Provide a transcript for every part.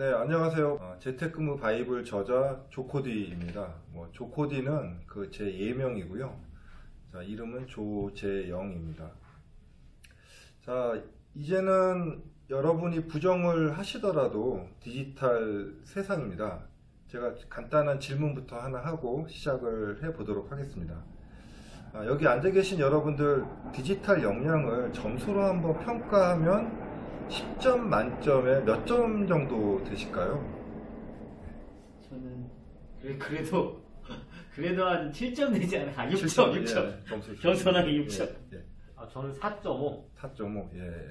네, 안녕하세요. 재택근무 바이블 저자 조코디입니다. 조코디는 제 예명이고요. 자, 이름은 조재영입니다. 자, 이제는 여러분이 부정을 하시더라도 디지털 세상입니다. 제가 간단한 질문부터 하나 하고 시작을 해보도록 하겠습니다. 여기 앉아 계신 여러분들 디지털 역량을 점수로 한번 평가하면 10점 만점에 몇 점 정도 되실까요? 저는 그래도 한 7점 되지 않아요? 6점. 예, 점수 겸손하게 6점. 예. 저는 4.5. 4.5. 예.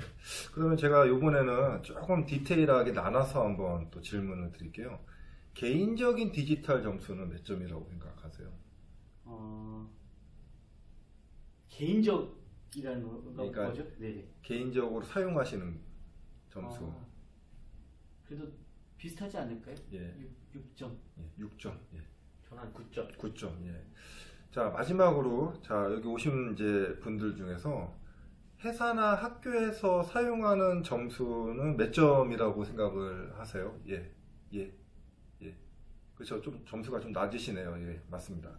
그러면 제가 이번에는 조금 디테일하게 나눠서 한번 또 질문을 드릴게요. 개인적인 디지털 점수는 몇 점이라고 생각하세요? 개인적이라는 거 그러니까 뭐죠? 네네. 개인적으로 사용하시는 점수. 그래도 비슷하지 않을까요? 예. 6점. 예, 6점. 예. 저는 한 9점. 9점. 예. 자, 마지막으로 여기 오신 이제 분들 중에서 회사나 학교에서 사용하는 점수는 몇 점이라고 생각을 하세요? 예. 예. 예. 그렇죠. 좀 점수가 좀 낮으시네요. 예, 맞습니다.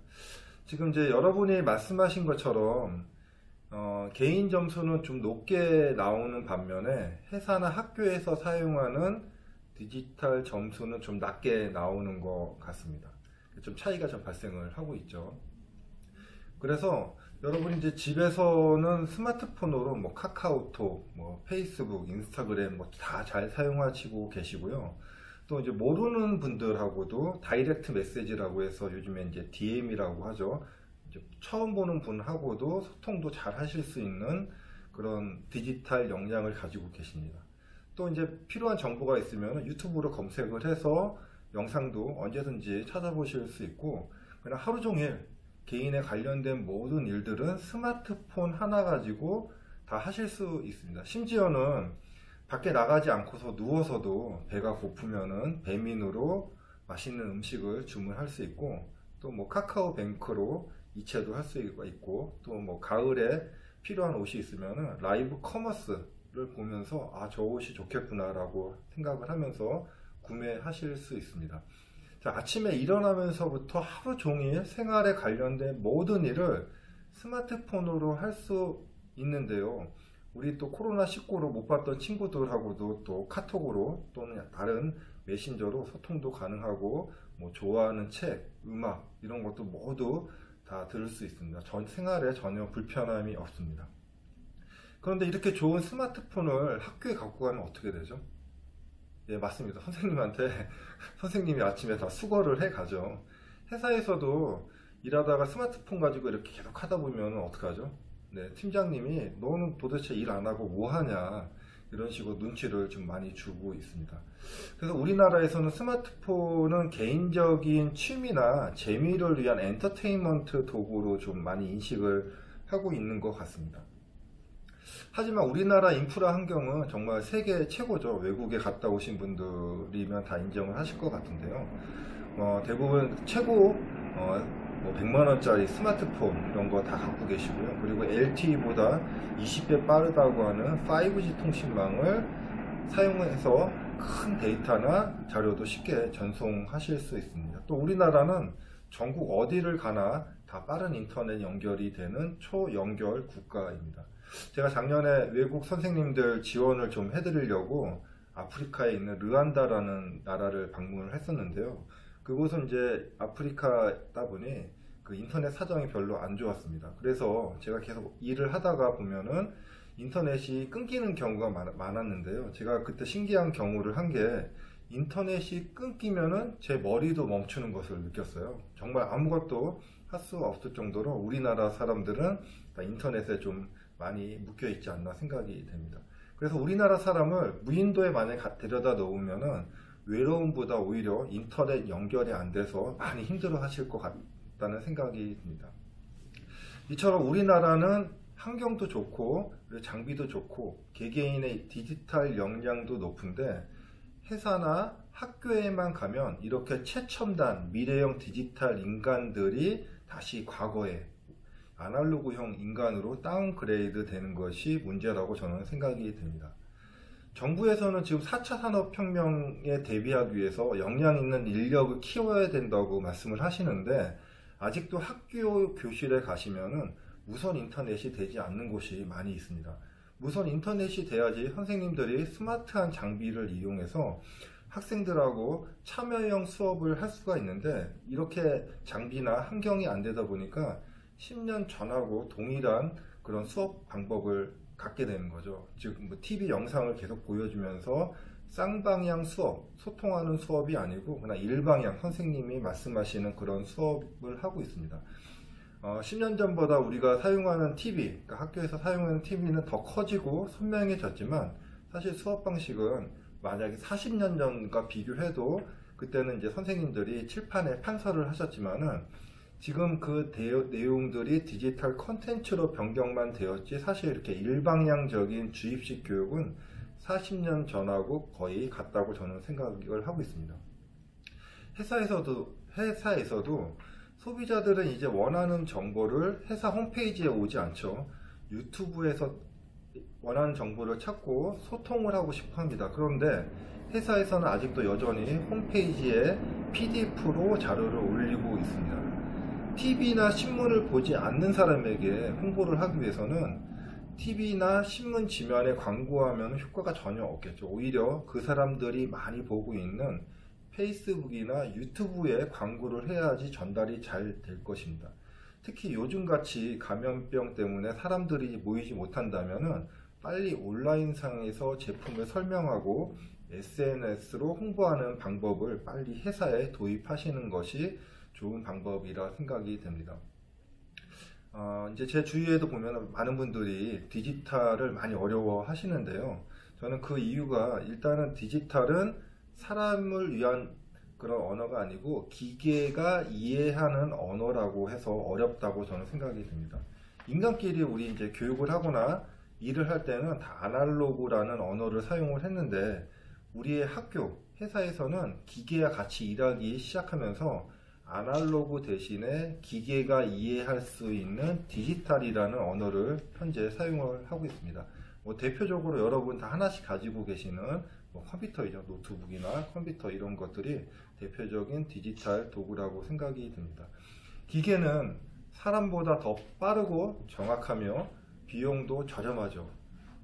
지금 이제 여러분이 말씀하신 것처럼 개인 점수는 좀 높게 나오는 반면에 회사나 학교에서 사용하는 디지털 점수는 좀 낮게 나오는 것 같습니다. 좀 차이가 좀 발생을 하고 있죠. 그래서 여러분이 이제 집에서는 스마트폰으로 카카오톡, 페이스북, 인스타그램 다 잘 사용하시고 계시고요. 또 이제 모르는 분들하고도 다이렉트 메시지라고 해서 요즘에 이제 DM이라고 하죠. 이제 처음 보는 분하고도 소통도 잘 하실 수 있는 그런 디지털 역량을 가지고 계십니다. 또 이제 필요한 정보가 있으면 유튜브로 검색을 해서 영상도 언제든지 찾아보실 수 있고, 그냥 하루 종일 개인에 관련된 모든 일들은 스마트폰 하나 가지고 다 하실 수 있습니다. 심지어는 밖에 나가지 않고서 누워서도 배가 고프면은 배민으로 맛있는 음식을 주문할 수 있고, 또 카카오뱅크로 이체도 할 수 있고, 또 가을에 필요한 옷이 있으면은 라이브 커머스를 보면서 저 옷이 좋겠구나 라고 생각을 하면서 구매하실 수 있습니다. 자, 아침에 일어나면서부터 하루 종일 생활에 관련된 모든 일을 스마트폰으로 할 수 있는데요. 우리 또 코로나19로 못 봤던 친구들하고도 또 카톡으로 또는 다른 메신저로 소통도 가능하고, 좋아하는 책, 음악 이런 것도 모두 다 들을 수 있습니다. 생활에 전혀 불편함이 없습니다. 그런데 이렇게 좋은 스마트폰을 학교에 갖고 가면 어떻게 되죠? 예, 맞습니다. 선생님이 아침에 다 수거를 해 가죠. 회사에서도 일하다가 스마트폰 가지고 이렇게 계속 하다 보면 어떡하죠? 네, 팀장님이 너는 도대체 일 안 하고 뭐 하냐, 이런 식으로 눈치를 좀 많이 주고 있습니다. 그래서 우리나라에서는 스마트폰은 개인적인 취미나 재미를 위한 엔터테인먼트 도구로 좀 많이 인식을 하고 있는 것 같습니다. 하지만 우리나라 인프라 환경은 정말 세계 최고죠. 외국에 갔다 오신 분들이면 다 인정을 하실 것 같은데요. 대부분 최고 100만원짜리 스마트폰 이런 거 다 갖고 계시고요. 그리고 LTE보다 20배 빠르다고 하는 5G 통신망을 사용해서 큰 데이터나 자료도 쉽게 전송하실 수 있습니다. 또 우리나라는 전국 어디를 가나 다 빠른 인터넷 연결이 되는 초연결 국가입니다. 제가 작년에 외국 선생님들 지원을 좀 해드리려고 아프리카에 있는 르완다라는 나라를 방문을 했었는데요. 그곳은 이제 아프리카다 보니 인터넷 사정이 별로 안 좋았습니다. 그래서 제가 계속 일을 하다가 보면은 인터넷이 끊기는 경우가 많았는데요. 제가 그때 신기한 경우를 한 게, 인터넷이 끊기면은 제 머리도 멈추는 것을 느꼈어요. 정말 아무것도 할 수 없을 정도로 우리나라 사람들은 다 인터넷에 좀 많이 묶여 있지 않나 생각이 됩니다. 그래서 우리나라 사람을 무인도에 만약에 데려다 놓으면은 외로움보다 오히려 인터넷 연결이 안 돼서 많이 힘들어 하실 것 같다는 생각이 듭니다. 이처럼 우리나라는 환경도 좋고 장비도 좋고 개개인의 디지털 역량도 높은데, 회사나 학교에만 가면 이렇게 최첨단 미래형 디지털 인간들이 다시 과거에 아날로그형 인간으로 다운그레이드 되는 것이 문제라고 저는 생각이 됩니다. 정부에서는 지금 4차 산업혁명에 대비하기 위해서 역량 있는 인력을 키워야 된다고 말씀을 하시는데 아직도 학교 교실에 가시면은 무선 인터넷이 되지 않는 곳이 많이 있습니다. 무선 인터넷이 돼야지 선생님들이 스마트한 장비를 이용해서 학생들하고 참여형 수업을 할 수가 있는데 이렇게 장비나 환경이 안 되다 보니까 10년 전하고 동일한 그런 수업 방법을 갖게 되는 거죠. 즉, 뭐 TV 영상을 계속 보여주면서 쌍방향 수업, 소통하는 수업이 아니고 그냥 일방향 선생님이 말씀하시는 그런 수업을 하고 있습니다. 10년 전보다 우리가 사용하는 TV, 그러니까 학교에서 사용하는 TV는 더 커지고 선명해졌지만 사실 수업 방식은 만약에 40년 전과 비교해도 그때는 이제 선생님들이 칠판에 판서를 하셨지만은 지금 그 내용들이 디지털 컨텐츠로 변경만 되었지 사실 이렇게 일방향적인 주입식 교육은 40년 전하고 거의 같다고 저는 생각을 하고 있습니다. 회사에서도 소비자들은 이제 원하는 정보를 회사 홈페이지에 오지 않죠. 유튜브에서 원하는 정보를 찾고 소통을 하고 싶어 합니다. 그런데 회사에서는 아직도 여전히 홈페이지에 PDF로 자료를 올리고 있습니다. TV나 신문을 보지 않는 사람에게 홍보를 하기 위해서는 TV나 신문 지면에 광고하면 효과가 전혀 없겠죠. 오히려 그 사람들이 많이 보고 있는 페이스북이나 유튜브에 광고를 해야지 전달이 잘 될 것입니다. 특히 요즘같이 감염병 때문에 사람들이 모이지 못한다면 빨리 온라인상에서 제품을 설명하고 SNS로 홍보하는 방법을 빨리 회사에 도입하시는 것이 좋은 방법이라 생각이 됩니다. 이제 제 주위에도 보면 많은 분들이 디지털을 많이 어려워 하시는데요. 저는 그 이유가 일단은 디지털은 사람을 위한 그런 언어가 아니고 기계가 이해하는 언어라고 해서 어렵다고 저는 생각이 듭니다. 인간끼리 우리 이제 교육을 하거나 일을 할 때는 다 아날로그라는 언어를 사용을 했는데 우리의 학교, 회사에서는 기계와 같이 일하기 시작하면서 아날로그 대신에 기계가 이해할 수 있는 디지털이라는 언어를 현재 사용을 하고 있습니다. 대표적으로 여러분 다 하나씩 가지고 계시는 컴퓨터이죠. 노트북이나 컴퓨터 이런 것들이 대표적인 디지털 도구라고 생각이 듭니다. 기계는 사람보다 더 빠르고 정확하며 비용도 저렴하죠.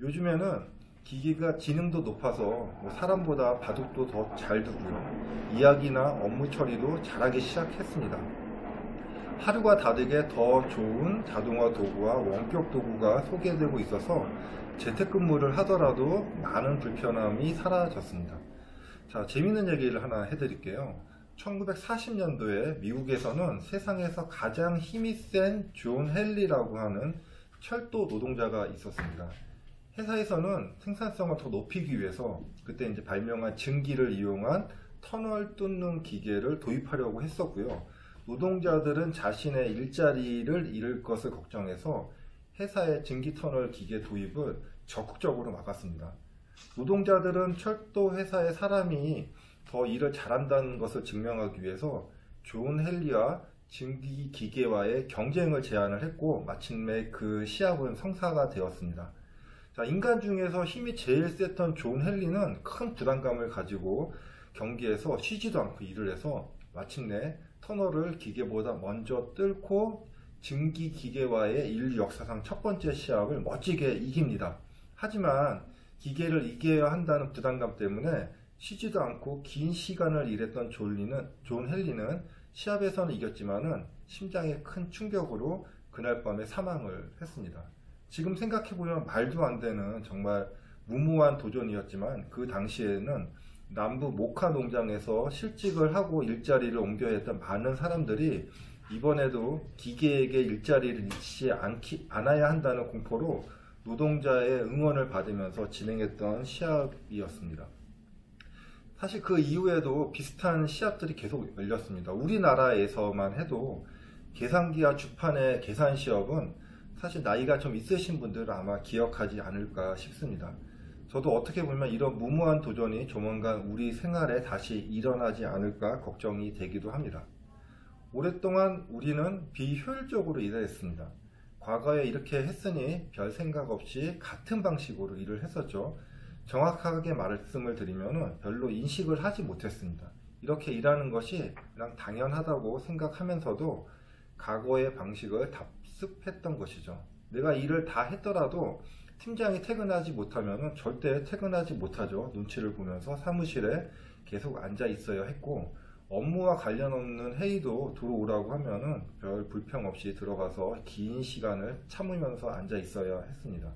요즘에는 기계가 지능도 높아서 사람보다 바둑도 더 잘 두고요. 이야기나 업무 처리도 잘하기 시작했습니다. 하루가 다르게 더 좋은 자동화 도구와 원격 도구가 소개되고 있어서 재택근무를 하더라도 많은 불편함이 사라졌습니다. 자, 재밌는 얘기를 하나 해드릴게요. 1940년도에 미국에서는 세상에서 가장 힘이 센 존 헨리라고 하는 철도 노동자가 있었습니다. 회사에서는 생산성을 더 높이기 위해서 그때 이제 발명한 증기를 이용한 터널 뚫는 기계를 도입하려고 했었고요. 노동자들은 자신의 일자리를 잃을 것을 걱정해서 회사의 증기 터널 기계 도입을 적극적으로 막았습니다. 노동자들은 철도 회사의 사람이 더 일을 잘한다는 것을 증명하기 위해서 존 헨리와 증기 기계와의 경쟁을 제안을 했고 마침내 그 시합은 성사가 되었습니다. 자, 인간 중에서 힘이 제일 셌던 존 헨리는 큰 부담감을 가지고 경기에서 쉬지도 않고 일을 해서 마침내 터널을 기계보다 먼저 뚫고 증기 기계와의 인류 역사상 첫 번째 시합을 멋지게 이깁니다. 하지만 기계를 이겨야 한다는 부담감 때문에 쉬지도 않고 긴 시간을 일했던 존 헨리는 시합에서는 이겼지만은 심장에 큰 충격으로 그날 밤에 사망을 했습니다. 지금 생각해보면 말도 안 되는 정말 무모한 도전이었지만 그 당시에는 남부 모카 농장에서 실직을 하고 일자리를 옮겨야 했던 많은 사람들이 이번에도 기계에게 일자리를 잃지 않아야 한다는 공포로 노동자의 응원을 받으면서 진행했던 시합이었습니다. 사실 그 이후에도 비슷한 시합들이 계속 열렸습니다. 우리나라에서만 해도 계산기와 주판의 계산 시합은 사실 나이가 좀 있으신 분들은 아마 기억하지 않을까 싶습니다. 저도 어떻게 보면 이런 무모한 도전이 조만간 우리 생활에 다시 일어나지 않을까 걱정이 되기도 합니다. 오랫동안 우리는 비효율적으로 일했습니다. 과거에 이렇게 했으니 별 생각 없이 같은 방식으로 일을 했었죠. 정확하게 말씀을 드리면 별로 인식을 하지 못했습니다. 이렇게 일하는 것이 그냥 당연하다고 생각하면서도 과거의 방식을 답습했던 것이죠. 내가 일을 다 했더라도 팀장이 퇴근하지 못하면 절대 퇴근하지 못하죠. 눈치를 보면서 사무실에 계속 앉아 있어야 했고, 업무와 관련 없는 회의도 들어오라고 하면은 별 불평 없이 들어가서 긴 시간을 참으면서 앉아 있어야 했습니다.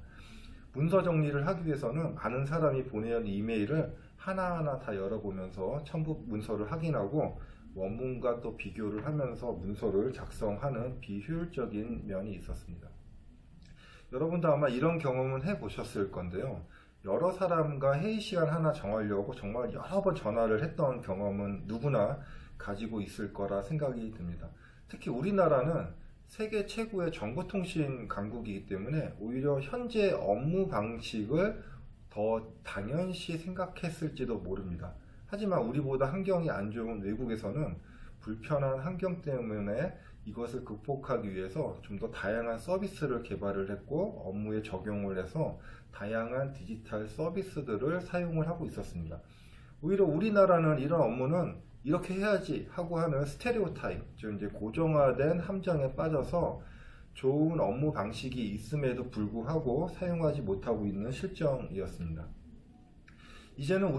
문서 정리를 하기 위해서는 많은 사람이 보내온 이메일을 하나하나 다 열어보면서 첨부 문서를 확인하고 원문과 또 비교를 하면서 문서를 작성하는 비효율적인 면이 있었습니다. 여러분도 아마 이런 경험은 해보셨을 건데요. 여러 사람과 회의 시간 하나 정하려고 정말 여러 번 전화를 했던 경험은 누구나 가지고 있을 거라 생각이 듭니다. 특히 우리나라는 세계 최고의 정보통신 강국이기 때문에 오히려 현재 업무 방식을 더 당연시 생각했을지도 모릅니다. 하지만 우리보다 환경이 안 좋은 외국에서는 불편한 환경 때문에 이것을 극복하기 위해서 좀 더 다양한 서비스를 개발을 했고 업무에 적용을 해서 다양한 디지털 서비스들을 사용을 하고 있었습니다. 오히려 우리나라는 이런 업무는 이렇게 해야지 하고 하는 스테레오타입, 즉 이제 고정화된 함정에 빠져서 좋은 업무 방식이 있음에도 불구하고 사용하지 못하고 있는 실정이었습니다. 이제는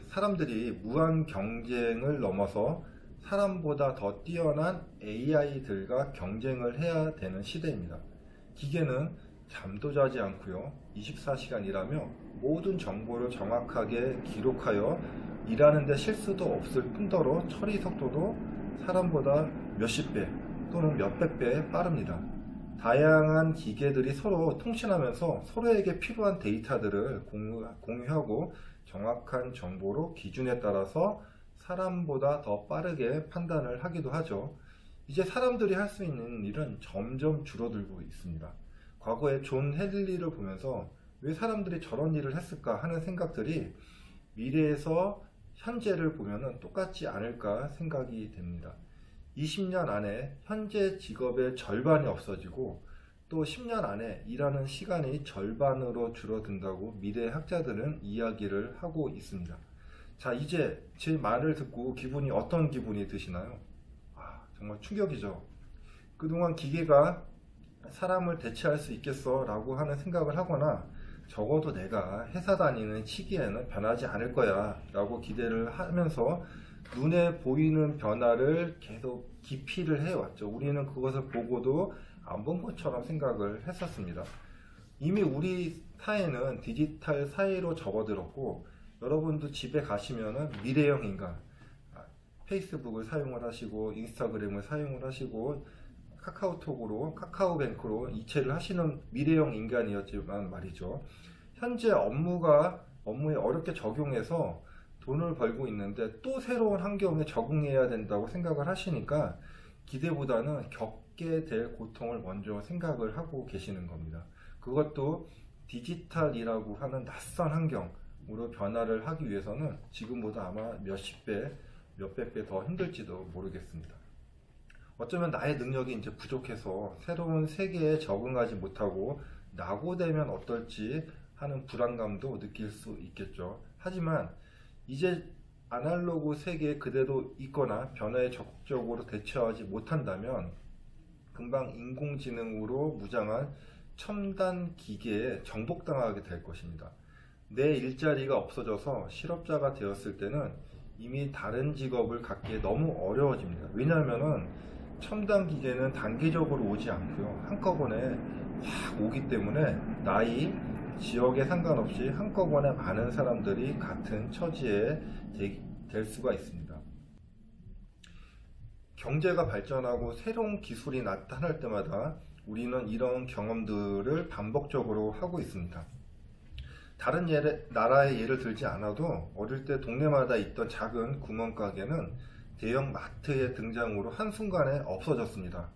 사람들이 무한 경쟁을 넘어서 사람보다 더 뛰어난 AI들과 경쟁을 해야 되는 시대입니다. 기계는 잠도 자지 않고요. 24시간 일하며 모든 정보를 정확하게 기록하여 일하는데 실수도 없을 뿐더러 처리 속도도 사람보다 몇십 배 또는 몇백 배 빠릅니다. 다양한 기계들이 서로 통신하면서 서로에게 필요한 데이터들을 공유하고 정확한 정보로 기준에 따라서 사람보다 더 빠르게 판단을 하기도 하죠. 이제 사람들이 할 수 있는 일은 점점 줄어들고 있습니다. 과거에 존 헨리를 보면서 왜 사람들이 저런 일을 했을까 하는 생각들이 미래에서 현재를 보면 똑같지 않을까 생각이 됩니다. 20년 안에 현재 직업의 절반이 없어지고 또 10년 안에 일하는 시간이 절반으로 줄어든다고 미래 학자들은 이야기를 하고 있습니다. 자, 이제 제 말을 듣고 어떤 기분이 드시나요? 정말 충격이죠. 그동안 기계가 사람을 대체할 수 있겠어 라고 하는 생각을 하거나 적어도 내가 회사 다니는 시기에는 변하지 않을 거야 라고 기대를 하면서 눈에 보이는 변화를 계속 기피를 해왔죠. 우리는 그것을 보고도 안 본 것처럼 생각을 했었습니다. 이미 우리 사회는 디지털 사회로 접어들었고 여러분도 집에 가시면은 미래형 인간, 페이스북을 사용을 하시고 인스타그램을 사용을 하시고 카카오톡으로 카카오뱅크로 이체를 하시는 미래형 인간이었지만 말이죠. 현재 업무에 어렵게 적용해서 돈을 벌고 있는데 또 새로운 환경에 적응해야 된다고 생각을 하시니까 기대보다는 겪게 될 고통을 먼저 생각을 하고 계시는 겁니다. 그것도 디지털이라고 하는 낯선 환경으로 변화를 하기 위해서는 지금보다 아마 몇십 배, 몇백 배 더 힘들지도 모르겠습니다. 어쩌면 나의 능력이 이제 부족해서 새로운 세계에 적응하지 못하고 낙오되면 어떨지 하는 불안감도 느낄 수 있겠죠. 하지만 이제 아날로그 세계에 그대로 있거나 변화에 적극적으로 대처하지 못한다면 금방 인공지능으로 무장한 첨단 기계에 정복당하게 될 것입니다. 내 일자리가 없어져서 실업자가 되었을 때는 이미 다른 직업을 갖기에 너무 어려워집니다. 왜냐하면 첨단 기계는 단기적으로 오지 않고요. 한꺼번에 확 오기 때문에 나이, 지역에 상관없이 한꺼번에 많은 사람들이 같은 처지에 될 수가 있습니다. 경제가 발전하고 새로운 기술이 나타날 때마다 우리는 이런 경험들을 반복적으로 하고 있습니다. 다른 나라의 예를 들지 않아도 어릴 때 동네마다 있던 작은 구멍가게는 대형 마트의 등장으로 한순간에 없어졌습니다.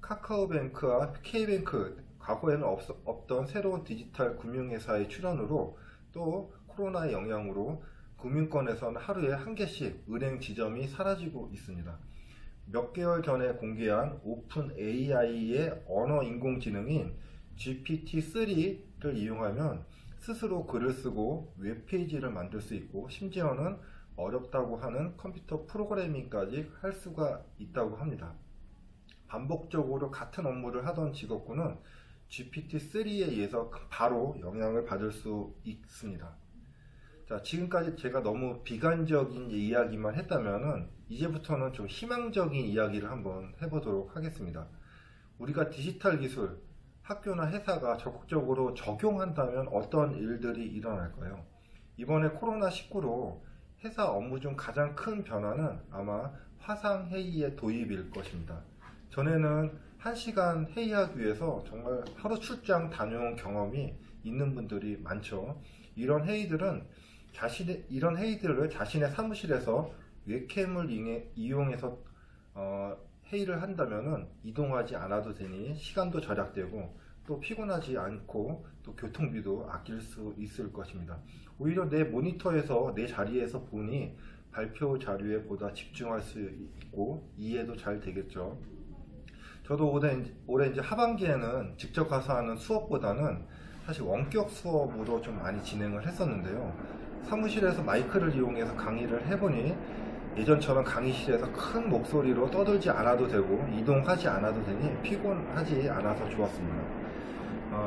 카카오뱅크와 K뱅크, 과거에는 없던 새로운 디지털 금융회사의 출현으로 또 코로나의 영향으로 금융권에서는 하루에 한 개씩 은행 지점이 사라지고 있습니다. 몇 개월 전에 공개한 오픈 AI의 언어 인공지능인 GPT-3를 이용하면 스스로 글을 쓰고 웹페이지를 만들 수 있고 심지어는 어렵다고 하는 컴퓨터 프로그래밍까지 할 수가 있다고 합니다. 반복적으로 같은 업무를 하던 직업군은 GPT-3에 의해서 바로 영향을 받을 수 있습니다. 자, 지금까지 제가 너무 비관적인 이야기만 했다면은 이제부터는 좀 희망적인 이야기를 한번 해보도록 하겠습니다. 우리가 디지털 기술, 학교나 회사가 적극적으로 적용한다면 어떤 일들이 일어날까요? 이번에 코로나19로 회사 업무 중 가장 큰 변화는 아마 화상회의의 도입일 것입니다. 전에는 1시간 회의하기 위해서 정말 하루 출장 다녀온 경험이 있는 분들이 많죠. 이런 회의들을 자신의 사무실에서 웹캠을 이용해서 회의를 한다면은 이동하지 않아도 되니 시간도 절약되고 또 피곤하지 않고 또 교통비도 아낄 수 있을 것입니다. 오히려 내 모니터에서 내 자리에서 보니 발표 자료에 보다 집중할 수 있고 이해도 잘 되겠죠. 저도 올해 이제 하반기에는 직접 가서 하는 수업보다는 사실 원격 수업으로 좀 많이 진행을 했었는데요. 사무실에서 마이크를 이용해서 강의를 해보니 예전처럼 강의실에서 큰 목소리로 떠들지 않아도 되고 이동하지 않아도 되니 피곤하지 않아서 좋았습니다.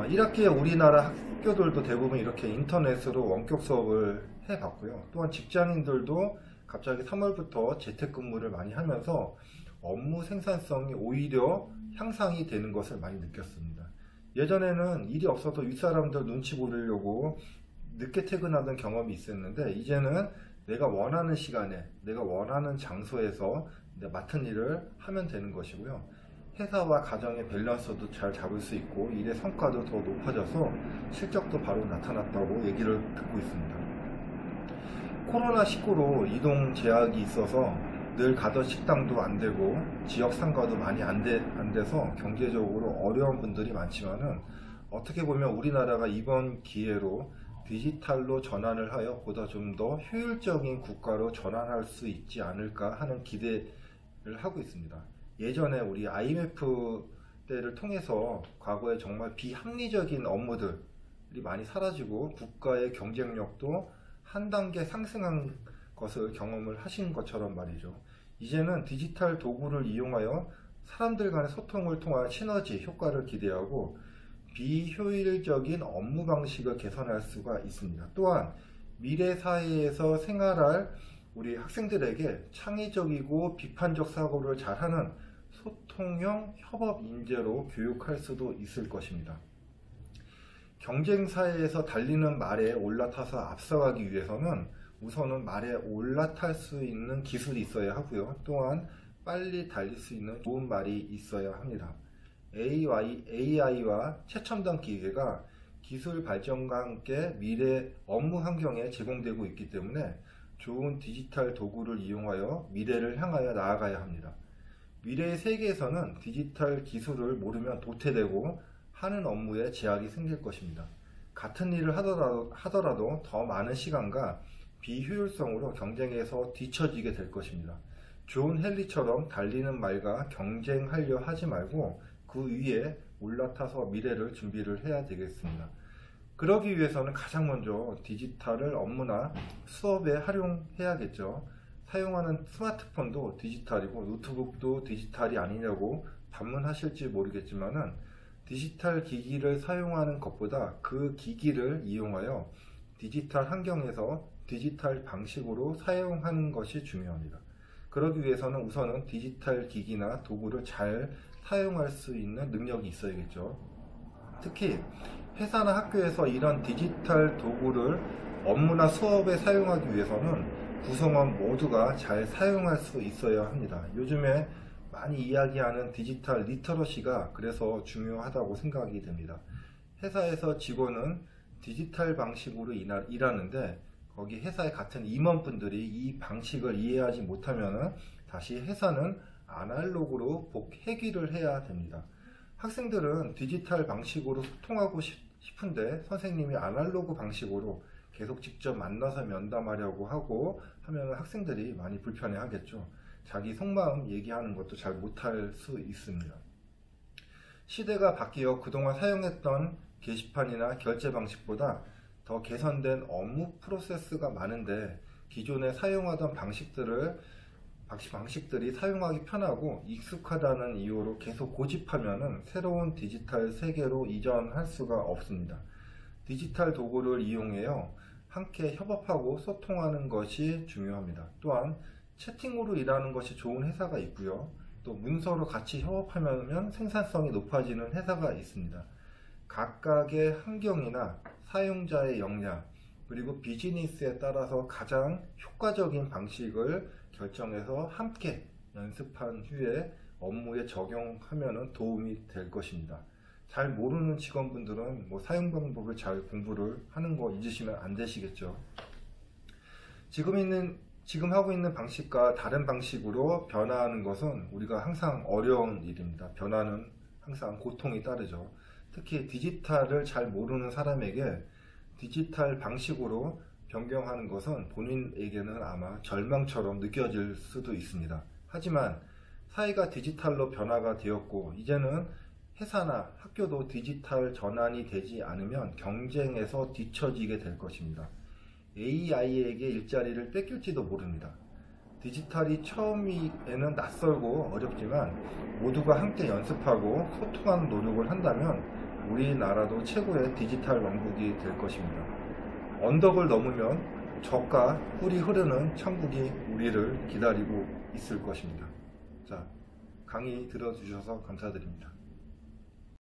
1학기에 우리나라 학교들도 대부분 이렇게 인터넷으로 원격 수업을 해봤고요. 또한 직장인들도 갑자기 3월부터 재택근무를 많이 하면서 업무 생산성이 오히려 향상이 되는 것을 많이 느꼈습니다. 예전에는 일이 없어도 윗사람들 눈치 보려고 늦게 퇴근하던 경험이 있었는데 이제는 내가 원하는 시간에 내가 원하는 장소에서 맡은 일을 하면 되는 것이고요. 회사와 가정의 밸런스도 잘 잡을 수 있고 일의 성과도 더 높아져서 실적도 바로 나타났다고 얘기를 듣고 있습니다. 코로나19로 이동 제약이 있어서 늘 가던 식당도 안 되고 지역 상가도 많이 안 돼서 경제적으로 어려운 분들이 많지만은 어떻게 보면 우리나라가 이번 기회로 디지털로 전환을 하여 보다 좀 더 효율적인 국가로 전환할 수 있지 않을까 하는 기대를 하고 있습니다. 예전에 우리 IMF 때를 통해서 과거에 정말 비합리적인 업무들이 많이 사라지고 국가의 경쟁력도 한 단계 상승한 것을 경험을 하신 것처럼 말이죠. 이제는 디지털 도구를 이용하여 사람들 간의 소통을 통한 시너지 효과를 기대하고 비효율적인 업무 방식을 개선할 수가 있습니다. 또한 미래 사회에서 생활할 우리 학생들에게 창의적이고 비판적 사고를 잘하는 소통형 협업 인재로 교육할 수도 있을 것입니다. 경쟁 사회에서 달리는 말에 올라타서 앞서가기 위해서는 우선은 말에 올라탈 수 있는 기술이 있어야 하고요. 또한 빨리 달릴 수 있는 좋은 말이 있어야 합니다. AI와 최첨단 기계가 기술 발전과 함께 미래 업무 환경에 제공되고 있기 때문에 좋은 디지털 도구를 이용하여 미래를 향하여 나아가야 합니다. 미래의 세계에서는 디지털 기술을 모르면 도태되고 하는 업무에 제약이 생길 것입니다. 같은 일을 하더라도 더 많은 시간과 비효율성으로 경쟁에서 뒤처지게 될 것입니다. 존 헨리처럼 달리는 말과 경쟁하려 하지 말고 그 위에 올라타서 미래를 준비를 해야 되겠습니다. 그러기 위해서는 가장 먼저 디지털을 업무나 수업에 활용해야겠죠. 사용하는 스마트폰도 디지털이고 노트북도 디지털이 아니냐고 반문하실지 모르겠지만은 디지털 기기를 사용하는 것보다 그 기기를 이용하여 디지털 환경에서 디지털 방식으로 사용하는 것이 중요합니다. 그러기 위해서는 우선은 디지털 기기나 도구를 잘 사용할 수 있는 능력이 있어야겠죠. 특히 회사나 학교에서 이런 디지털 도구를 업무나 수업에 사용하기 위해서는 구성원 모두가 잘 사용할 수 있어야 합니다. 요즘에 많이 이야기하는 디지털 리터러시가 그래서 중요하다고 생각이 됩니다. 회사에서 직원은 디지털 방식으로 일하는데 거기 회사의 같은 임원분들이 이 방식을 이해하지 못하면 다시 회사는 아날로그로 복회기를 해야 됩니다. 학생들은 디지털 방식으로 소통하고 싶은데 선생님이 아날로그 방식으로 계속 직접 만나서 면담하려고 하고 하면 학생들이 많이 불편해 하겠죠. 자기 속마음 얘기하는 것도 잘 못할 수 있습니다. 시대가 바뀌어 그동안 사용했던 게시판이나 결제 방식보다 더 개선된 업무 프로세스가 많은데 기존에 사용하던 방식들이 사용하기 편하고 익숙하다는 이유로 계속 고집하면은 새로운 디지털 세계로 이전할 수가 없습니다. 디지털 도구를 이용해요. 함께 협업하고 소통하는 것이 중요합니다. 또한 채팅으로 일하는 것이 좋은 회사가 있고요. 또 문서로 같이 협업하면 생산성이 높아지는 회사가 있습니다. 각각의 환경이나 사용자의 역량, 그리고 비즈니스에 따라서 가장 효과적인 방식을 결정해서 함께 연습한 후에 업무에 적용하면 도움이 될 것입니다. 잘 모르는 직원분들은 사용 방법을 잘 공부를 하는 거 잊으시면 안 되시겠죠. 지금 하고 있는 방식과 다른 방식으로 변화하는 것은 우리가 항상 어려운 일입니다. 변화는 항상 고통이 따르죠. 특히 디지털을 잘 모르는 사람에게 디지털 방식으로 변경하는 것은 본인에게는 아마 절망처럼 느껴질 수도 있습니다. 하지만 사회가 디지털로 변화가 되었고 이제는 회사나 학교도 디지털 전환이 되지 않으면 경쟁에서 뒤처지게 될 것입니다. AI에게 일자리를 뺏길지도 모릅니다. 디지털이 처음에는 낯설고 어렵지만 모두가 함께 연습하고 소통하는 노력을 한다면 우리나라도 최고의 디지털 왕국이 될 것입니다. 언덕을 넘으면 적과 꿀이 흐르는 천국이 우리를 기다리고 있을 것입니다. 자, 강의 들어주셔서 감사드립니다.